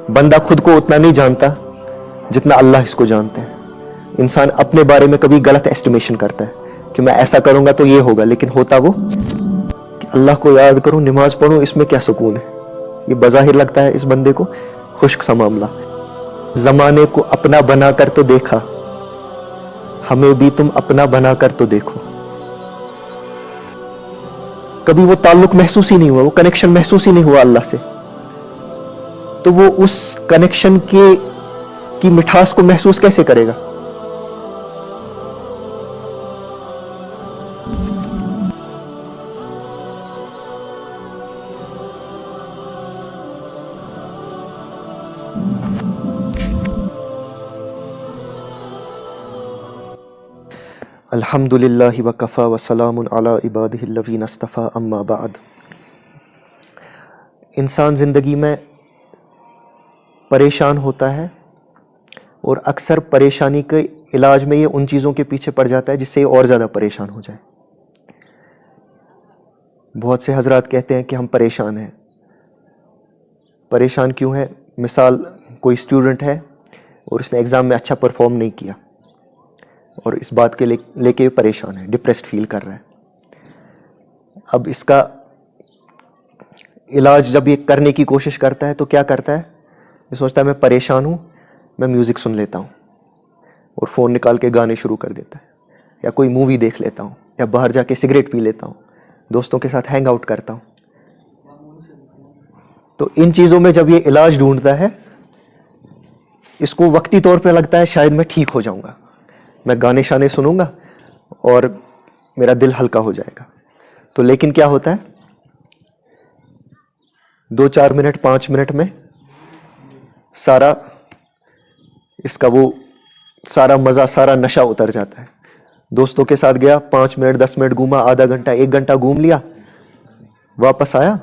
بندہ خود کو اتنا نہیں جانتا جتنا اللہ اس کو جانتے ہیں. انسان اپنے بارے میں کبھی غلط ایسٹیمیشن کرتا ہے کہ میں ایسا کروں گا تو یہ ہوگا، لیکن ہوتا وہ کہ اللہ کو یاد کروں، نماز پڑھوں، اس میں کیا سکون ہے. یہ بظاہر لگتا ہے اس بندے کو خشک سا معاملہ. زمانے کو اپنا بنا کر تو دیکھا، ہمیں بھی تم اپنا بنا کر تو دیکھو. کبھی وہ تعلق محسوس ہی نہیں ہوا، وہ کنیکشن محسوس ہی نہیں ہوا اللہ سے، تو وہ اس کنیکشن کی مٹھاس کو محسوس کیسے کرے گا؟ الحمد للہ وکفا وسلام علی عبادہ الذین اصطفی، اما بعد. انسان زندگی میں پریشان ہوتا ہے اور اکثر پریشانی کے علاج میں یہ ان چیزوں کے پیچھے پڑ جاتا ہے جس سے یہ اور زیادہ پریشان ہو جائے. بہت سے حضرات کہتے ہیں کہ ہم پریشان ہیں. پریشان کیوں ہے؟ مثال، کوئی اسٹوڈنٹ ہے اور اس نے ایگزام میں اچھا پرفارم نہیں کیا اور اس بات کے لے کے پریشان ہے، ڈپریسڈ فیل کر رہا ہے. اب اس کا علاج جب یہ کرنے کی کوشش کرتا ہے تو کیا کرتا ہے؟ یہ سوچتا ہے میں پریشان ہوں، میں میوزک سن لیتا ہوں اور فون نکال کے گانے شروع کر دیتا ہے، یا کوئی مووی دیکھ لیتا ہوں، یا باہر جا کے سگریٹ پی لیتا ہوں، دوستوں کے ساتھ ہینگ آؤٹ کرتا ہوں. تو ان چیزوں میں جب یہ علاج ڈھونڈتا ہے، اس کو وقتی طور پہ لگتا ہے شاید میں ٹھیک ہو جاؤں گا، میں گانے شانے سنوں گا اور میرا دل ہلکا ہو جائے گا. تو لیکن کیا ہوتا ہے، 2-4 منٹ 5 منٹ میں سارا اس کا وہ سارا مزہ، سارا نشہ اتر جاتا ہے. دوستوں کے ساتھ گیا، 5 منٹ 10 منٹ گھوما، آدھا گھنٹہ 1 گھنٹہ گھوم لیا، واپس آیا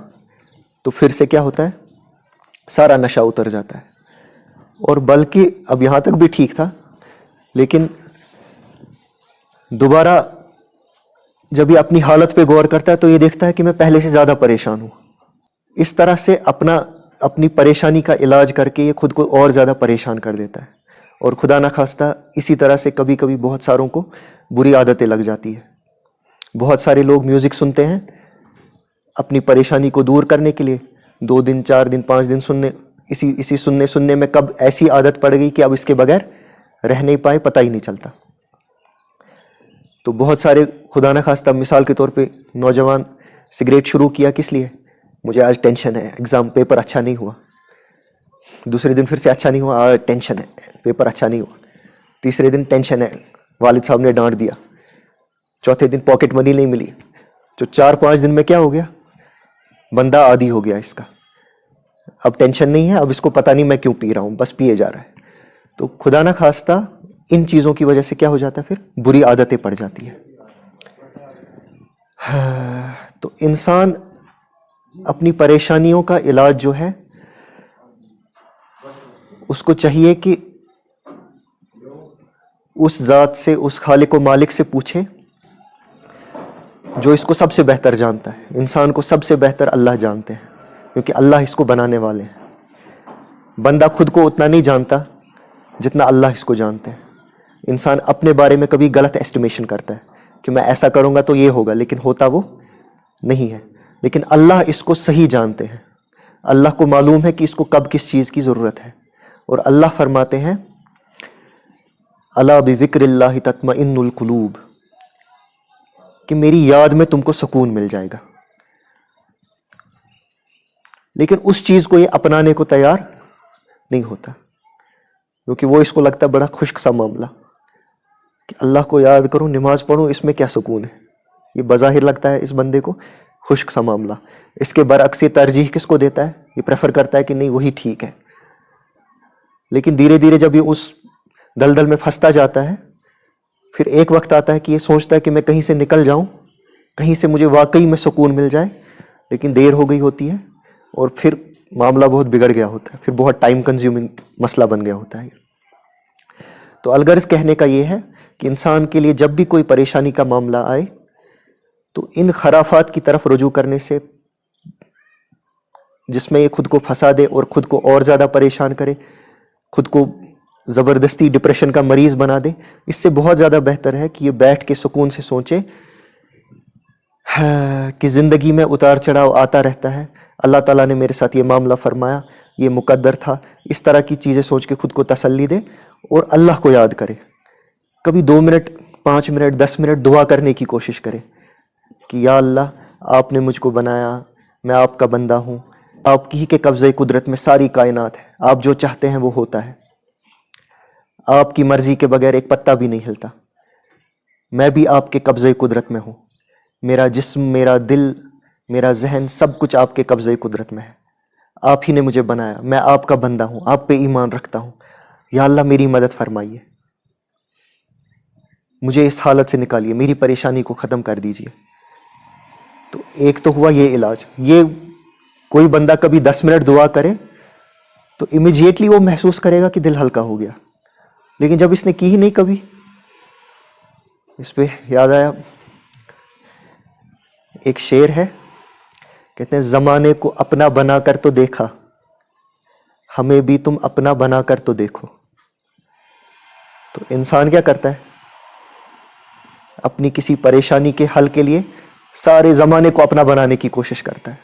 تو پھر سے کیا ہوتا ہے، سارا نشہ اتر جاتا ہے. اور بلکہ اب یہاں تک بھی ٹھیک تھا، لیکن دوبارہ جب یہ اپنی حالت پہ غور کرتا ہے تو یہ دیکھتا ہے کہ میں پہلے سے زیادہ پریشان ہوں. اس طرح سے اپنی پریشانی کا علاج کر کے یہ خود کو اور زیادہ پریشان کر دیتا ہے. اور خدا نخواستہ اسی طرح سے کبھی کبھی بہت ساروں کو بری عادتیں لگ جاتی ہے. بہت سارے لوگ میوزک سنتے ہیں اپنی پریشانی کو دور کرنے کے لیے، 2 دن 4 دن 5 دن سننے، اسی سننے میں کب ایسی عادت پڑ گئی کہ اب اس کے بغیر رہ نہیں پائے، پتہ ہی نہیں چلتا. تو بہت سارے خدا نخواستہ، مثال کے طور پہ نوجوان سگریٹ شروع کیا کس لیے؟ مجھے آج ٹینشن ہے، ایگزام پیپر اچھا نہیں ہوا. دوسرے دن پھر سے اچھا نہیں ہوا، آج ٹینشن ہے، پیپر اچھا نہیں ہوا. تیسرے دن ٹینشن ہے، والد صاحب نے ڈانٹ دیا. چوتھے دن پاکٹ منی نہیں ملی. جو 4-5 دن میں کیا ہو گیا، بندہ عادی ہو گیا اس کا. اب ٹینشن نہیں ہے، اب اس کو پتہ نہیں میں کیوں پی رہا ہوں، بس پیے جا رہا ہے. تو خدا نہ خواستہ ان چیزوں کی وجہ سے کیا ہو جاتا ہے، پھر بری عادتیں پڑ جاتی ہیں. تو انسان اپنی پریشانیوں کا علاج جو ہے، اس کو چاہیے کہ اس ذات سے، اس خالق و مالک سے پوچھے جو اس کو سب سے بہتر جانتا ہے. انسان کو سب سے بہتر اللہ جانتے ہیں، کیونکہ اللہ اس کو بنانے والے ہیں. بندہ خود کو اتنا نہیں جانتا جتنا اللہ اس کو جانتے ہیں. انسان اپنے بارے میں کبھی غلط ایسٹیمیشن کرتا ہے کہ میں ایسا کروں گا تو یہ ہوگا، لیکن ہوتا وہ نہیں ہے. لیکن اللہ اس کو صحیح جانتے ہیں. اللہ کو معلوم ہے کہ اس کو کب کس چیز کی ضرورت ہے. اور اللہ فرماتے ہیں الا بذکر اللہ تطمئن القلوب، کہ میری یاد میں تم کو سکون مل جائے گا. لیکن اس چیز کو یہ اپنانے کو تیار نہیں ہوتا، کیونکہ وہ اس کو لگتا ہے بڑا خشک سا معاملہ کہ اللہ کو یاد کروں، نماز پڑھوں، اس میں کیا سکون ہے. یہ بظاہر لگتا ہے اس بندے کو خشک سا معاملہ. اس کے برعکس یہ ترجیح کس کو دیتا ہے؟ یہ پریفر کرتا ہے کہ نہیں وہی ٹھیک ہے. لیکن دھیرے دھیرے جب یہ اس دلدل میں پھنستا جاتا ہے، پھر ایک وقت آتا ہے کہ یہ سوچتا ہے کہ میں کہیں سے نکل جاؤں، کہیں سے مجھے واقعی میں سکون مل جائے، لیکن دیر ہو گئی ہوتی ہے اور پھر معاملہ بہت بگڑ گیا ہوتا ہے، پھر بہت ٹائم کنزیومنگ مسئلہ بن گیا ہوتا ہے. تو الغرض کہنے کا یہ ہے کہ انسان کے لیے جب بھی کوئی پریشانی کا معاملہ آئے تو ان خرافات کی طرف رجوع کرنے سے جس میں یہ خود کو پھنسا دے اور خود کو اور زیادہ پریشان کرے، خود کو زبردستی ڈپریشن کا مریض بنا دے، اس سے بہت زیادہ بہتر ہے کہ یہ بیٹھ کے سکون سے سوچے کہ زندگی میں اتار چڑھاؤ آتا رہتا ہے، اللہ تعالیٰ نے میرے ساتھ یہ معاملہ فرمایا، یہ مقدر تھا، اس طرح کی چیزیں سوچ کے خود کو تسلی دے اور اللہ کو یاد کرے۔ کبھی 2 منٹ، 5 منٹ، 10 منٹ دعا کرنے کی کوشش کرے کہ یا اللہ، آپ نے مجھ کو بنایا، میں آپ کا بندہ ہوں، آپ کی ہی کے قبضۂ قدرت میں ساری کائنات ہے، آپ جو چاہتے ہیں وہ ہوتا ہے، آپ کی مرضی کے بغیر ایک پتا بھی نہیں ہلتا، میں بھی آپ کے قبضۂ قدرت میں ہوں، میرا جسم، میرا دل، میرا ذہن، سب کچھ آپ کے قبضۂ قدرت میں ہے، آپ ہی نے مجھے بنایا، میں آپ کا بندہ ہوں، آپ پہ ایمان رکھتا ہوں، یا اللہ میری مدد فرمائیے، مجھے اس حالت سے نکالیے، میری پریشانی کو ختم کر دیجیے۔ تو ایک تو ہوا یہ علاج۔ یہ کوئی بندہ کبھی 10 منٹ دعا کرے تو امیجیٹلی وہ محسوس کرے گا کہ دل ہلکا ہو گیا، لیکن جب اس نے کی ہی نہیں کبھی، اس پہ یاد آیا ایک شعر ہے، کہتے ہیں زمانے کو اپنا بنا کر تو دیکھا، ہمیں بھی تم اپنا بنا کر تو دیکھو۔ تو انسان کیا کرتا ہے؟ اپنی کسی پریشانی کے حل کے لیے سارے زمانے کو اپنا بنانے کی کوشش کرتا ہے،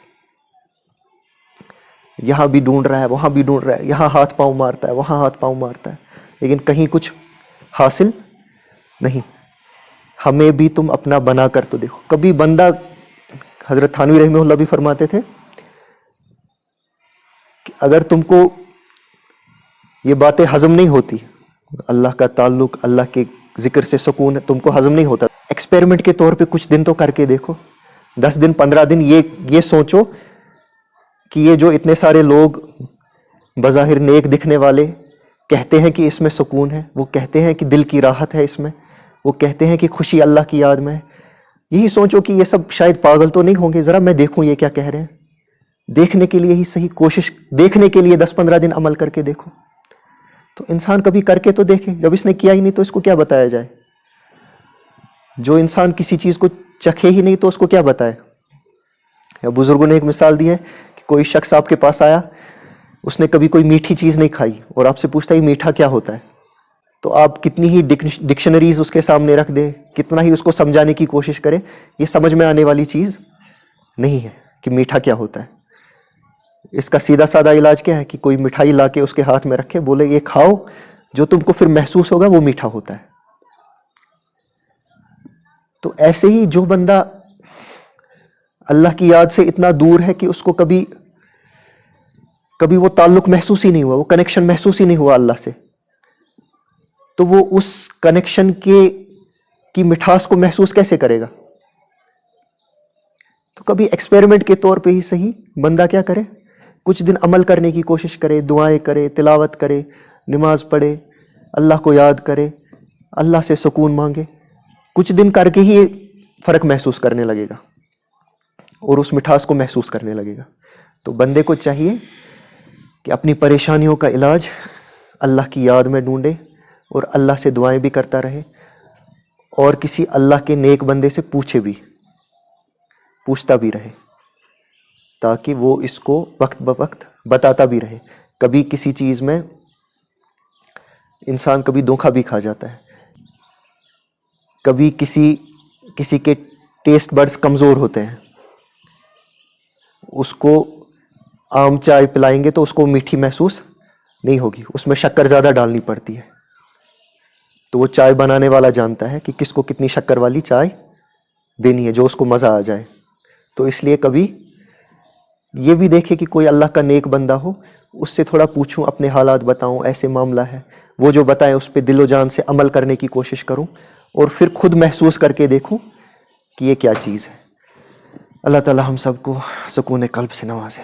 یہاں بھی ڈھونڈ رہا ہے، وہاں بھی ڈھونڈ رہا ہے، یہاں ہاتھ پاؤں مارتا ہے، وہاں ہاتھ پاؤں مارتا ہے، لیکن کہیں کچھ حاصل نہیں۔ ہمیں بھی تم اپنا بنا کر تو دیکھو۔ کبھی بندہ، حضرت تھانوی رحمہ اللہ بھی فرماتے تھے کہ اگر تم کو یہ باتیں ہضم نہیں ہوتی، اللہ کا تعلق، اللہ کے ذکر سے سکون تم کو ہضم نہیں ہوتا، ایکسپیریمنٹ کے طور پہ کچھ دن تو کر کے دیکھو، 10 دن 15 دن یہ سوچو کہ یہ جو اتنے سارے لوگ بظاہر نیک دکھنے والے کہتے ہیں کہ اس میں سکون ہے، وہ کہتے ہیں کہ دل کی راحت ہے اس میں، وہ کہتے ہیں کہ خوشی اللہ کی یاد میں ہے، یہی سوچو کہ یہ سب شاید پاگل تو نہیں ہوں گے، ذرا میں دیکھوں یہ کیا کہہ رہے ہیں، دیکھنے کے لیے ہی صحیح کوشش، دیکھنے کے لیے 10-15 دن عمل کر کے دیکھو۔ تو انسان کبھی کر کے تو دیکھے، جب اس نے کیا ہی نہیں تو اس کو کیا بتایا جائے؟ جو انسان کسی چیز کو چکھے ہی نہیں تو اس کو کیا بتائے؟ یا بزرگوں نے ایک مثال دی ہے کہ کوئی شخص آپ کے پاس آیا، اس نے کبھی کوئی میٹھی چیز نہیں کھائی اور آپ سے پوچھتا ہے میٹھا کیا ہوتا ہے، تو آپ کتنی ہی ڈکشنریز اس کے سامنے رکھ دے، کتنا ہی اس کو سمجھانے کی کوشش کرے، یہ سمجھ میں آنے والی چیز نہیں ہے کہ میٹھا کیا ہوتا ہے۔ اس کا سیدھا سادہ علاج کیا ہے کہ کوئی مٹھائی لا کے اس کے ہاتھ میں رکھے، بولے یہ کھاؤ، جو تم کو پھر محسوس ہوگا وہ میٹھا ہوتا ہے۔ تو ایسے ہی جو بندہ اللہ کی یاد سے اتنا دور ہے کہ اس کو کبھی وہ تعلق محسوس ہی نہیں ہوا، وہ کنیکشن محسوس ہی نہیں ہوا اللہ سے، تو وہ اس کنیکشن کی مٹھاس کو محسوس کیسے کرے گا؟ تو کبھی ایکسپیریمنٹ کے طور پہ ہی صحیح بندہ کیا کرے، کچھ دن عمل کرنے کی کوشش کرے، دعائیں کرے، تلاوت کرے، نماز پڑھے، اللہ کو یاد کرے، اللہ سے سکون مانگے، کچھ دن کر کے ہی فرق محسوس کرنے لگے گا اور اس مٹھاس کو محسوس کرنے لگے گا۔ تو بندے کو چاہیے کہ اپنی پریشانیوں کا علاج اللہ کی یاد میں ڈھونڈے اور اللہ سے دعائیں بھی کرتا رہے، اور کسی اللہ کے نیک بندے سے پوچھتا بھی رہے، تاکہ وہ اس کو وقت بوقت بتاتا بھی رہے۔ کبھی کسی چیز میں انسان کبھی دھوکہ بھی کھا جاتا ہے، کبھی کسی کے ٹیسٹ برڈز کمزور ہوتے ہیں، اس کو عام چائے پلائیں گے تو اس کو میٹھی محسوس نہیں ہوگی، اس میں شکر زیادہ ڈالنی پڑتی ہے، تو وہ چائے بنانے والا جانتا ہے کہ کس کو کتنی شکر والی چائے دینی ہے جو اس کو مزہ آ جائے۔ تو اس لیے کبھی یہ بھی دیکھے کہ کوئی اللہ کا نیک بندہ ہو، اس سے تھوڑا پوچھوں، اپنے حالات بتاؤں، ایسے معاملہ ہے، وہ جو بتائے اس پہ دل و جان سے عمل کرنے کی کوشش کروں، اور پھر خود محسوس کر کے دیکھوں کہ یہ کیا چیز ہے۔ اللہ تعالی ہم سب کو سکون قلب سے نوازے۔